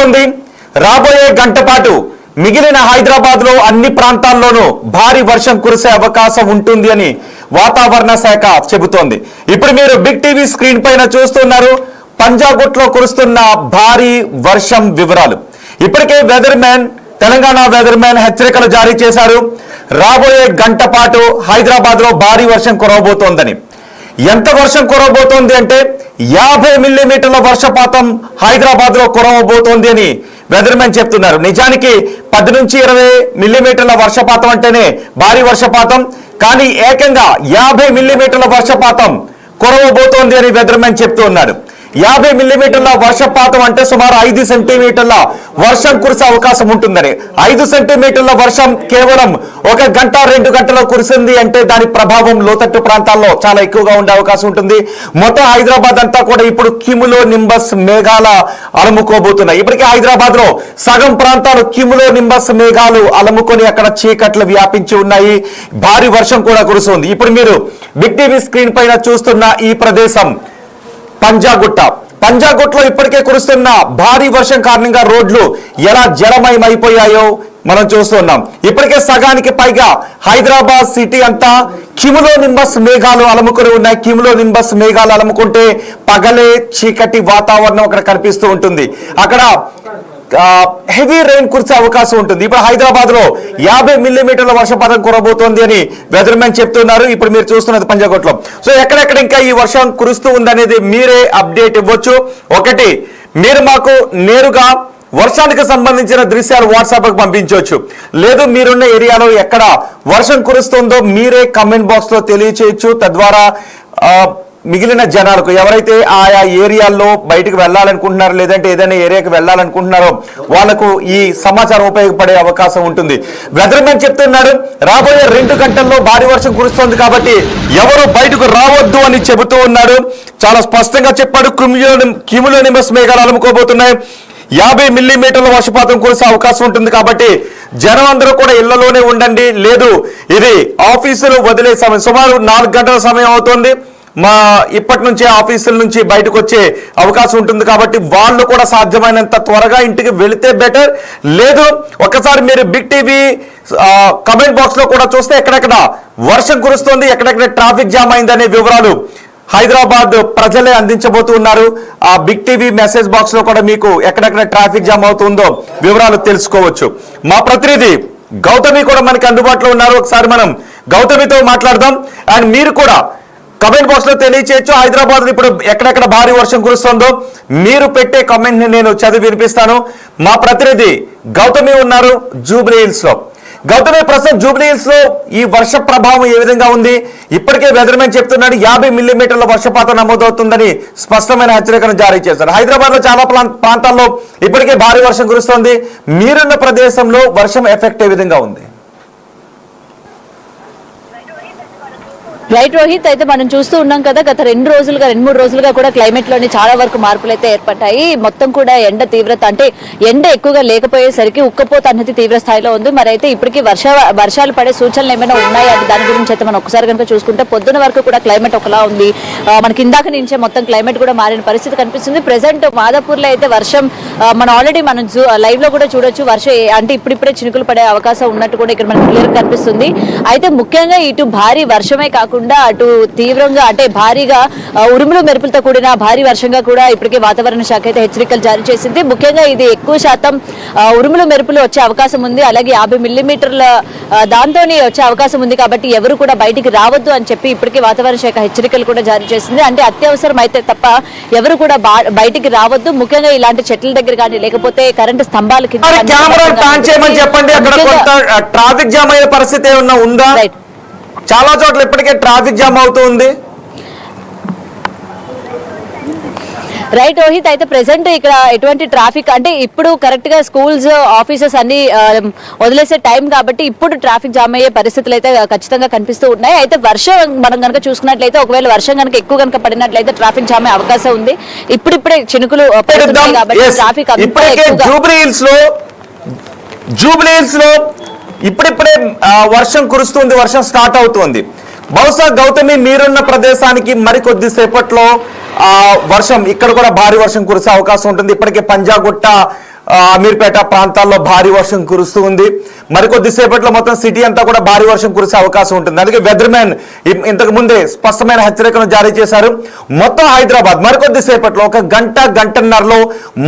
కురుస్తోంది. రాబోయే గంట పాటు మిగిలిన హైదరాబాద్ లో అన్ని ప్రాంతాల్లోనూ భారీ వర్షం కురిసే అవకాశం ఉంటుంది అని వాతావరణ శాఖ చెబుతోంది. ఇప్పుడు మీరు బిగ్ టీవీ స్క్రీన్ పైన చూస్తున్నారు పంజాగుట్లో కురుస్తున్న భారీ వర్షం వివరాలు. ఇప్పటికే తెలంగాణ వెదర్ మ్యాన్ హెచ్చరికలు జారీ చేశారు. రాబోయే గంట పాటు హైదరాబాద్ లో భారీ వర్షం కురవబోతోందని. ఎంత వర్షం కురవబోతోంది అంటే 50 మిల్లీమీటర్ల వర్షపాతం హైదరాబాద్ లో కురవబోతోంది అని వెదర్ మ్యాన్ చెప్తున్నారు. నిజానికి 10 నుంచి 20 మిల్లీమీటర్ల వర్షపాతం అంటేనే భారీ వర్షపాతం, కానీ ఏకంగా 50 మిల్లీమీటర్ల వర్షపాతం కురవబోతోంది అని వెదర్ మ్యాన్ చెప్తూ ఉన్నాడు. 50 మిల్లీమీటర్ల వర్షపాతం అంటే సుమారు 5 సెంటీమీటర్ల వర్షం కురిసే అవకాశం ఉంటుందని. 5 సెంటీమీటర్ల వర్షం కేవలం 1 గంట 2 గంటలో కురిసింది అంటే దాని ప్రభావం లోతట్టు ప్రాంతాల్లో చాలా ఎక్కువగా ఉండే అవకాశం ఉంటుంది. మొత్తం హైదరాబాద్ అంతా కూడా ఇప్పుడు క్యూములో నింబస్ మేఘాల అలుముకోబోతున్నాయి. ఇప్పటికే హైదరాబాద్ లో సగం ప్రాంతాలు క్యూములో నింబస్ మేఘాలు అలుముకొని అక్కడ చీకట్లు వ్యాపించి ఉన్నాయి. భారీ వర్షం కూడా కురుస్తుంది. ఇప్పుడు మీరు బిగ్ టీవీ స్క్రీన్ పైన చూస్తున్న ఈ ప్రదేశం పంజాగుట్లో ఇప్పటికే కురుస్తున్న భారీ వర్షం కారణంగా రోడ్లు ఎలా జలమయమైపోయాయో మనం చూస్తున్నాం. ఇప్పటికే సగానికి పైగా హైదరాబాద్ సిటీ అంతా క్యూములో నింబస్ మేఘాలు అలుముకొని ఉన్నాయి. క్యూములో నింబస్ మేఘాలు అలుముకుంటే పగలే చీకటి వాతావరణం అక్కడ కనిపిస్తూ ఉంటుంది. అక్కడ హెవీ రెయిన్ కురిసే అవకాశం ఉంటుంది. ఇప్పుడు హైదరాబాద్ లో 50 మిల్లీమీటర్ల వర్షపాతం కురబోతోంది అని వెదర్ మ్యాన్ చెప్తున్నారు. ఇప్పుడు మీరు చూస్తున్నది పంజాగుట్లో. సో ఎక్కడెక్కడ ఇంకా ఈ వర్షం కురుస్తూ ఉందనేది మీరే అప్డేట్ ఇవ్వచ్చు. ఒకటి, మీరు మాకు నేరుగా వర్షానికి సంబంధించిన దృశ్యాలు వాట్సాప్ కు పంపించవచ్చు. లేదు మీరున్న ఏరియాలో ఎక్కడ వర్షం కురుస్తుందో మీరే కమెంట్ బాక్స్ లో తెలియచేయచ్చు. తద్వారా మిగిలిన జనాలకు ఎవరైతే ఆయా ఏరియాల్లో బయటకు వెళ్ళాలనుకుంటున్నారో లేదంటే ఏదైనా ఏరియాకి వెళ్ళాలనుకుంటున్నారో వాళ్లకు ఈ సమాచారం ఉపయోగపడే అవకాశం ఉంటుంది. వెదర్ మ్యాన్ చెప్తున్నాడు రాబోయే 2 గంటల్లో భారీ వర్షం కురుస్తోంది కాబట్టి ఎవరు బయటకు రావద్దు అని చెబుతూ ఉన్నాడు. చాలా స్పష్టంగా చెప్పాడు. క్యూములోనిమస్ మేఘాలు అలుముకోబోతున్నాయి. 50 మిల్లీమీటర్ల వర్షపాతం కురిసే అవకాశం ఉంటుంది కాబట్టి జనం అందరూ కూడా ఇళ్లలోనే ఉండండి. లేదు ఇది ఆఫీసులు వదిలే సమయం సుమారు 4 గంటల సమయం అవుతుంది. ఇప్పటి నుంచే ఆఫీసుల నుంచి బయటకు వచ్చే అవకాశం ఉంటుంది కాబట్టి వాళ్ళు కూడా సాధ్యమైనంత త్వరగా ఇంటికి వెళితే బెటర్. లేదు ఒకసారి మీరు బిగ్ టీవీ కమెంట్ బాక్స్ లో కూడా చూస్తే ఎక్కడెక్కడ వర్షం కురుస్తుంది, ఎక్కడెక్కడ ట్రాఫిక్ జామ్ అయిందనే వివరాలు హైదరాబాద్ ప్రజలే అందించబోతున్నారు. ఆ బిగ్ టీవీ మెసేజ్ బాక్స్ లో కూడా మీకు ఎక్కడెక్కడ ట్రాఫిక్ జామ్ అవుతుందో వివరాలు తెలుసుకోవచ్చు. మా ప్రతినిధి గౌతమి కూడా మనకి అందుబాటులో ఉన్నారు. ఒకసారి మనం గౌతమితో మాట్లాడదాం. అండ్ మీరు కూడా కమెంట్ బాక్స్ లో తెలియచేయచ్చు హైదరాబాద్ ఇప్పుడు ఎక్కడెక్కడ భారీ వర్షం కురుస్తుందో. మీరు పెట్టే కమెంట్ ని నేను చదివి వినిపిస్తాను. మా ప్రతినిధి గౌతమి ఉన్నారు జూబ్లీ హిల్స్ లో. గౌతమి, ప్రస్తుతం జూబ్లీ హిల్స్ లో ఈ వర్ష ప్రభావం ఏ విధంగా ఉంది? ఇప్పటికే వెదర్ మ్యాన్ చెప్తున్నాడు 50 మిల్లీమీటర్ల వర్షపాతం నమోదవుతుందని స్పష్టమైన హెచ్చరికను జారీ చేశారు. హైదరాబాద్ లో చాలా ప్రాంతాల్లో ఇప్పటికే భారీ వర్షం కురుస్తోంది. మీరున్న ప్రదేశంలో వర్షం ఎఫెక్ట్ ఏ విధంగా ఉంది? రైట్ రోహిత్, అయితే మనం చూస్తూ ఉన్నాం కదా గత 2-3 రోజులుగా కూడా క్లైమేట్ లోని చాలా వరకు మార్పులు అయితే ఏర్పడ్డాయి. మొత్తం కూడా ఎండ తీవ్రత అంటే ఎండ ఎక్కువగా లేకపోయేసరికి ఉక్కపోత అనేది తీవ్ర స్థాయిలో ఉంది. మరి అయితే ఇప్పటికీ వర్షాలు పడే సూచనలు ఏమైనా ఉన్నాయి అంటే దాని గురించి అయితే మనం ఒకసారి కనుక చూసుకుంటే పొద్దున వరకు కూడా క్లైమేట్ ఒకలా ఉంది. మనకి ఇందాక నుంచే మొత్తం క్లైమేట్ కూడా మారిన పరిస్థితి కనిపిస్తుంది. ప్రెసెంట్ మాదాపూర్ లో అయితే వర్షం మనం ఆల్రెడీ మనం లైవ్ లో కూడా చూడొచ్చు. వర్షం అంటే ఇప్పుడిప్పుడే చినుకులు పడే అవకాశం ఉన్నట్టు కూడా ఇక్కడ మనకు క్లియర్ కనిపిస్తుంది. అయితే ముఖ్యంగా ఇటు భారీ వర్షమే కాకుండా అటు తీవ్రంగా అంటే భారీగా ఉరుములు మెరుపులతో కూడిన భారీ వర్షంగా కూడా ఇప్పటికే వాతావరణ శాఖ అయితే హెచ్చరికలు జారీ చేసింది. ముఖ్యంగా ఇది ఎక్కువ శాతం ఉరుములు మెరుపులు వచ్చే అవకాశం ఉంది. అలాగే 50 మిల్లీమీటర్ల దాంతోనే వచ్చే అవకాశం ఉంది. కాబట్టి ఎవరు కూడా బయటికి రావద్దు అని చెప్పి ఇప్పటికే వాతావరణ శాఖ హెచ్చరికలు కూడా జారీ చేసింది. అంటే అత్యవసరం అయితే తప్ప ఎవరు కూడా బయటికి రావద్దు. ముఖ్యంగా ఇలాంటి చెట్ల దగ్గర కానీ లేకపోతే కరెంటు స్తంభాల కింద ట్రాఫిక్ జామ్ అయ్యే పరిస్థితి ఏమన్నా ఉందా? చాలా చోట్ల ఇప్పటికే ట్రాఫిక్ జామ్ అవుతుంది. రైట్ రోహిత్, అయితే ప్రెసెంట్ ఇక్కడ ఎటువంటి ట్రాఫిక్ అంటే ఇప్పుడు కరెక్ట్ గా స్కూల్స్ ఆఫీసెస్ అన్ని వదిలేసే టైం కాబట్టి ఇప్పుడు ట్రాఫిక్ జామ్ అయ్యే పరిస్థితులు అయితే ఖచ్చితంగా కనిపిస్తూ ఉన్నాయి. అయితే వర్షం మనం కనుక చూసుకున్నట్లయితే ఒకవేళ వర్షం కనుక ఎక్కువ కనుక పడినట్లయితే ట్రాఫిక్ జామ్ అయ్యే అవకాశం ఉంది. ఇప్పుడిప్పుడే చినుకులు పడుతున్నాయి కాబట్టి ట్రాఫిక్ జూబ్లీ హిల్స్ లో ఇప్పుడిప్పుడే వర్షం కురుస్తుంది, వర్షం స్టార్ట్ అవుతుంది. బహుశా గౌతమి మీరున్న ప్రదేశానికి మరికొద్ది సేపట్లో వర్షం ఇక్కడ కూడా భారీ వర్షం కురిసే అవకాశం ఉంటుంది. ఇప్పటికే పంజాగుట్ట అమీర్పేట ప్రాంతాల్లో భారీ వర్షం కురుస్తూ ఉంది. మరికొద్దిసేపట్లో మొత్తం సిటీ అంతా కూడా భారీ వర్షం కురిసే అవకాశం ఉంటుంది. అందుకే వెదర్ మ్యాన్ ఇంతకు ముందే స్పష్టమైన హెచ్చరికను జారీ చేశారు. మొత్తం హైదరాబాద్ మరికొద్దిసేపట్లో ఒక గంటన్నరలో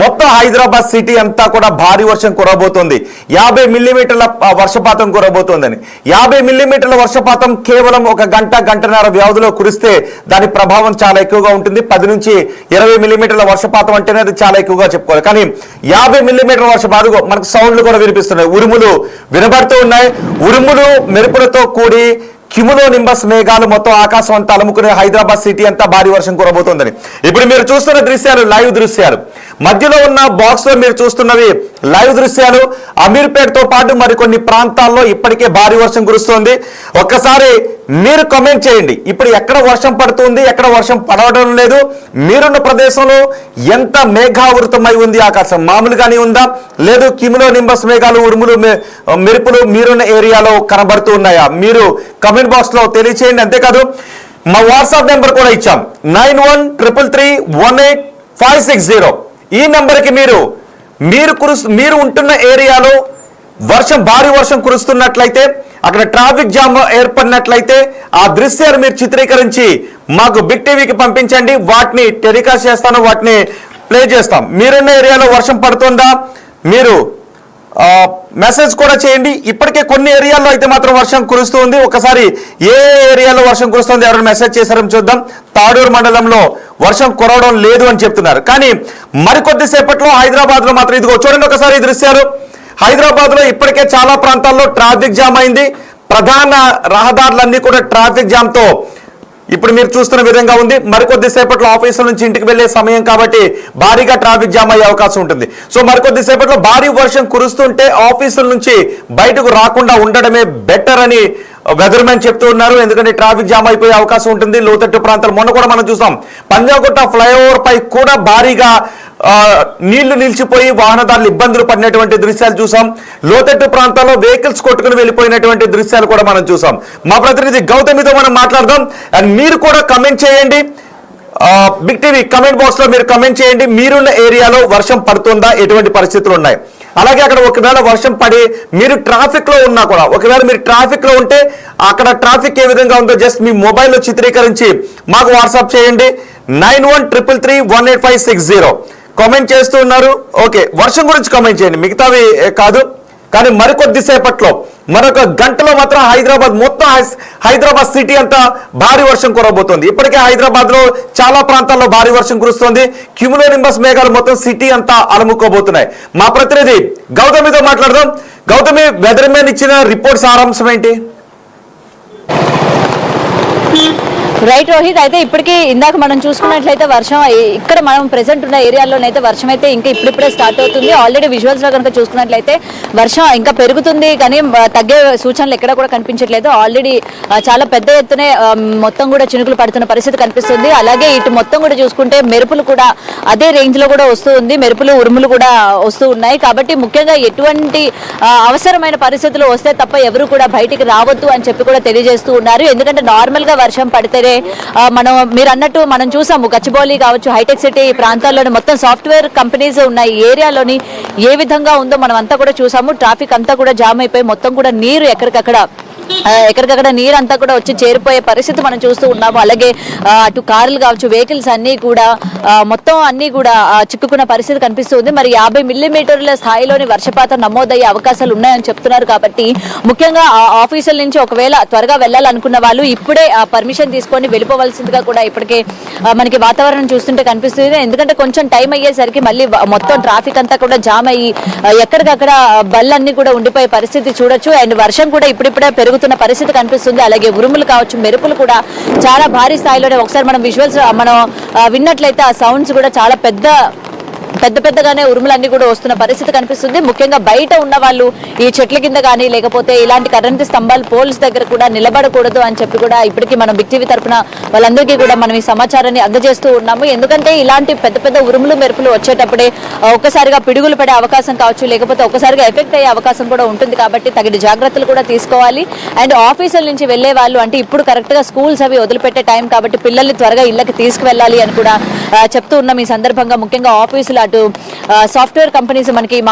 మొత్తం హైదరాబాద్ సిటీ అంతా కూడా భారీ వర్షం కురబోతోంది. 50 మిల్లీమీటర్ల వర్షపాతం కురబోతోందని. 50 మిల్లీమీటర్ల వర్షపాతం కేవలం ఒక గంటన్నర వ్యవధిలో కురిస్తే దాని ప్రభావం చాలా ఎక్కువగా ఉంటుంది. 10 నుంచి 20 మిల్లీమీటర్ల వర్షపాతం అంటేనే అది చాలా ఎక్కువగా చెప్పుకోవాలి. కానీ 50 మిల్లీమీటర్ల వర్షపాతం మనకు సౌండ్లు కూడా వినిపిస్తున్నాయి, ఉరుములు వినబడుతూ ఉన్నాయి. ఉరుములు మెరుపులతో కూడి క్యుములో నింబస్ మేఘాలు మొత్తం ఆకాశం అంతా అలుముకునే హైదరాబాద్ సిటీ అంతా భారీ వర్షం కురబోతోందని. ఇప్పుడు మీరు చూస్తున్న దృశ్యాలు లైవ్ దృశ్యాలు. మధ్యలో ఉన్న బాక్స్ లో మీరు చూస్తున్నవి లైవ్ దృశ్యాలు. అమీర్పేటతో పాటు మరికొన్ని ప్రాంతాల్లో ఇప్పటికే భారీ వర్షం కురుస్తోంది. ఒక్కసారి మీరు కామెంట్ చేయండి, ఇప్పుడు ఎక్కడ వర్షం పడుతుంది, ఎక్కడ వర్షం పడవడం లేదు, మీరున్న ప్రదేశంలో ఎంత మేఘావృతమై ఉంది ఆకాశం, మామూలుగానే ఉందా లేదు క్యుములో నింబస్ మేఘాలు ఉరుములు మెరుపులు మీరున్న ఏరియాలో కనబడుతూ ఉన్నాయా? మీరు కామెంట్ బాక్స్ లో తెలియచేయండి. అంతేకాదు మా వాట్సాప్ నెంబర్ కూడా ఇచ్చాం, 9133318560. ఈ నెంబర్కి మీరు ఉంటున్న ఏరియాలో భారీ వర్షం కురుస్తున్నట్లయితే, అక్కడ ట్రాఫిక్ జామ్ ఏర్పడినట్లయితే ఆ దృశ్యాలు మీరు చిత్రీకరించి మాకు బిగ్ టీవీకి పంపించండి. వాటిని టెలికాస్ట్ చేస్తాను, వాటిని ప్లే చేస్తాం. మీరున్న ఏరియాలో వర్షం పడుతుందా మీరు మెసేజ్ కూడా చేయండి. ఇప్పటికే కొన్ని ఏరియాల్లో అయితే మాత్రం వర్షం కురుస్తుంది. ఒకసారి ఏ ఏరియాలో వర్షం కురుస్తుంది ఎవరైనా మెసేజ్ చేశారని చూద్దాం. తాడూరు మండలంలో వర్షం కురవడం లేదు అని చెప్తున్నారు. కానీ మరికొద్ది సేపట్లో హైదరాబాద్ లో మాత్రం ఇదిగో చూడండి ఒకసారి ఈ దృశ్యాలు. హైదరాబాద్ లో ఇప్పటికే చాలా ప్రాంతాల్లో ట్రాఫిక్ జామ్ అయింది. ప్రధాన రహదారులన్నీ కూడా ట్రాఫిక్ జామ్ తో ఇప్పుడు మీరు చూస్తున్న విధంగా ఉంది. మరికొద్ది సేపట్లో ఆఫీసుల నుంచి ఇంటికి వెళ్లే సమయం కాబట్టి భారీగా ట్రాఫిక్ జామ్ అయ్యే అవకాశం ఉంటుంది. సో మరికొద్ది సేపట్లో భారీ వర్షం కురుస్తుంటే ఆఫీసుల నుంచి బయటకు రాకుండా ఉండడమే బెటర్ అని వెదర్ మ్యాన్ చెప్తూ ఉన్నారు. ఎందుకంటే ట్రాఫిక్ జామ్ అయిపోయే అవకాశం ఉంటుంది. లోతట్టు ప్రాంతాలు మొన్న కూడా మనం చూసాం, పంజాగుట్ట ఫ్లైఓవర్ పై కూడా భారీగా నీళ్లు నిలిచిపోయి వాహనదారులు ఇబ్బందులు పడినటువంటి దృశ్యాలు చూసాం. లోతట్టు ప్రాంతాల్లో వెహికల్స్ కొట్టుకుని వెళ్ళిపోయినటువంటి దృశ్యాలు కూడా మనం చూసాం. మా ప్రతినిధి గౌతమితో మనం మాట్లాడదాం. అండ్ మీరు కూడా కమెంట్ చేయండి, బిగ్ టీవీ కమెంట్ బాక్స్ లో మీరు కమెంట్ చేయండి. మీరున్న ఏరియాలో వర్షం పడుతుందా, ఎటువంటి పరిస్థితులు ఉన్నాయి? అలాగే అక్కడ ఒకవేళ వర్షం పడి మీరు ట్రాఫిక్ లో ఉన్నా కూడా, ఒకవేళ మీరు ట్రాఫిక్ లో ఉంటే అక్కడ ట్రాఫిక్ ఏ విధంగా ఉందో జస్ట్ మీ మొబైల్లో చిత్రీకరించి మాకు వాట్సాప్ చేయండి. 9133318560 కామెంట్ చేస్తూ ఉన్నారు. ఓకే, వర్షం గురించి కామెంట్ చేయండి, మిగతావి కాదు. కానీ మరికొద్ది సేపట్లో మరొక గంటలో మాత్రం మొత్తం హైదరాబాద్ సిటీ అంతా భారీ వర్షం కురవబోతోంది. ఇప్పటికే హైదరాబాద్ లో చాలా ప్రాంతాల్లో భారీ వర్షం కురుస్తోంది. క్యుములో నింబస్ మేఘాలు మొత్తం సిటీ అంతా అలముకోబోతున్నాయి. మా ప్రతినిధి గౌతమితో మాట్లాడదాం. గౌతమి, వెదర్ మ్యాన్ ఇచ్చిన రిపోర్ట్ సారాంశం ఏంటి? రైట్ రోహిత్, అయితే ఇప్పటికీ ఇందాక మనం చూసుకున్నట్లయితే వర్షం ఇక్కడ మనం ప్రెసెంట్ ఉన్న ఏరియాలోనైతే వర్షం అయితే ఇంకా ఇప్పుడిప్పుడే స్టార్ట్ అవుతుంది. ఆల్రెడీ విజువల్స్ లో కనుక చూసుకున్నట్లయితే వర్షం ఇంకా పెరుగుతుంది, కానీ తగ్గే సూచనలు ఎక్కడ కూడా కనిపించట్లేదు. ఆల్రెడీ చాలా పెద్ద ఎత్తునే మొత్తం కూడా చినుకులు పడుతున్న పరిస్థితి కనిపిస్తుంది. అలాగే ఇటు మొత్తం కూడా చూసుకుంటే మెరుపులు కూడా అదే రేంజ్ లో కూడా వస్తూ ఉంది, మెరుపులు ఉరుములు కూడా వస్తూ ఉన్నాయి. కాబట్టి ముఖ్యంగా ఎటువంటి అవసరమైన పరిస్థితులు వస్తే తప్ప ఎవరు కూడా బయటికి రావద్దు అని చెప్పి కూడా తెలియజేస్తూ ఉన్నారు. ఎందుకంటే నార్మల్ గా వర్షం పడితేనే మీరు అన్నట్టు మనం చూసాము, గచ్చిబౌలి కావచ్చు, హైటెక్ సిటీ ప్రాంతాల్లోని మొత్తం సాఫ్ట్వేర్ కంపెనీస్ ఉన్న ఏరియాలోని ఏ విధంగా ఉందో మనం అంతా కూడా చూసాము. ట్రాఫిక్ అంతా కూడా జామ్ అయిపోయి మొత్తం కూడా నీరు ఎక్కడికక్కడ నీరు అంతా కూడా వచ్చి చేరిపోయే పరిస్థితి మనం చూస్తూ ఉన్నాము. అలాగే అటు కార్లు కావచ్చు, వెహికల్స్ అన్ని కూడా మొత్తం అన్ని కూడా చిక్కుకున్న పరిస్థితి కనిపిస్తుంది. మరి 50 మిల్లీమీటర్ల స్థాయిలోని వర్షపాతం నమోదయ్యే అవకాశాలు ఉన్నాయని చెప్తున్నారు. కాబట్టి ముఖ్యంగా ఆఫీసుల నుంచి ఒకవేళ త్వరగా వెళ్ళాలనుకున్న వాళ్ళు ఇప్పుడే పర్మిషన్ తీసుకొని వెళ్ళిపోవలసిందిగా కూడా ఇప్పటికే మనకి వాతావరణం చూస్తుంటే కనిపిస్తుంది. ఎందుకంటే కొంచెం టైం అయ్యేసరికి మళ్ళీ మొత్తం ట్రాఫిక్ అంతా కూడా జామ్ అయ్యి ఎక్కడికక్కడ బళ్ళన్నీ కూడా ఉండిపోయే పరిస్థితి చూడొచ్చు. అండ్ వర్షం కూడా ఇప్పుడిప్పుడే పెరుగుతున్న పరిస్థితి కనిపిస్తుంది. అలాగే ఉరుములు కావచ్చు, మెరుపులు కూడా చాలా భారీ స్థాయిలోనే ఒకసారి మనం విజువల్స్ మనం విన్నట్లయితే ఆ సౌండ్స్ కూడా చాలా పెద్దగానే ఉరుములన్నీ కూడా వస్తున్న పరిస్థితి కనిపిస్తుంది. ముఖ్యంగా బయట ఉన్న వాళ్ళు ఈ చెట్ల కింద కానీ లేకపోతే ఇలాంటి కరెంటు స్తంభాలు పోల్స్ దగ్గర కూడా నిలబడకూడదు అని చెప్పి కూడా ఇప్పటికీ మనం బిగ్ టీవీ తరఫున వాళ్ళందరికీ కూడా మనం ఈ సమాచారాన్ని అందజేస్తూ ఉన్నాము. ఎందుకంటే ఇలాంటి పెద్ద ఉరుములు మెరుపులు వచ్చేటప్పుడే ఒక్కసారిగా పిడుగులు పడే అవకాశం కావచ్చు, లేకపోతే ఒక్కసారిగా ఎఫెక్ట్ అయ్యే అవకాశం కూడా ఉంటుంది. కాబట్టి తగిన జాగ్రత్తలు కూడా తీసుకోవాలి. అండ్ ఆఫీసుల నుంచి వెళ్లే వాళ్ళు అంటే ఇప్పుడు కరెక్ట్ గా స్కూల్స్ అవి వదిలిపెట్టే టైం కాబట్టి పిల్లల్ని త్వరగా ఇళ్లకి తీసుకువెళ్ళాలి అని కూడా చెప్తూ ఉన్నాం. ఈ సందర్భంగా ముఖ్యంగా ఆఫీసులు అటు సాఫ్ట్వేర్ కంపెనీస్ మనకి